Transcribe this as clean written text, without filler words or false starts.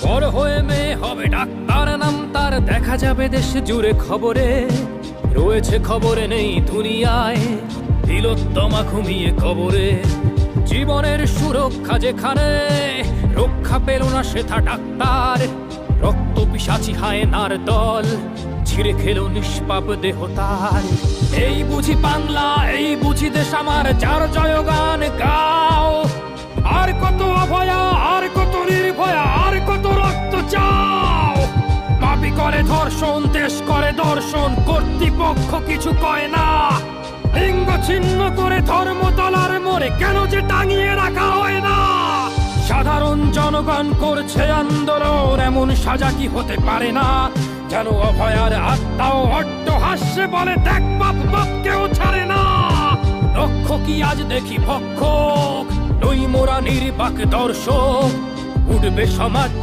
বড় হয়ে মেয়ে হবে ডাক্তার, নাম তার দেখা যাবে দেশ জুড়ে খবরে। রয়েছে খবরে নেই দুনিয়ায়, তিলোত্তমা ঘুমিয়ে কবরে। জীবনের সুরক্ষা যেখানে, রক্ষা পেল না সেথা ডাক্তার। রক্ত পিশাচি হায়নার দল, ছিঁড়ে খেলো নিষ্পাপ দেহ তার। এই বুঝি বাংলা, এই বুঝি দেশ আমার, যার জয়গান গাও। আর কত অভয়া, আর কত নির্ভয়া, আর কত রক্ত চাও। পাপি করে ধর্ষণ, দেশ করে দর্শন, কর্তৃপক্ষ কিছু কয় না। লিঙ্গ ছিন্ন করে ধর্ম তলার মোড়ে কেন যে টাঙিয়ে রাখা হয় না। সাধারণ জনগণ করছে আন্দোলন, এমন সাজা কি হতে পারে না। যেন অভয়ার আত্মাও অট্ট হাস্যে বলে, দেখ বাপ বাপ কেউ ছাড়ে না। লক্ষ কি আজ দেখি ভক্ষক, নই মোরা নির্বাক দর্শক। উঠবে সমাজ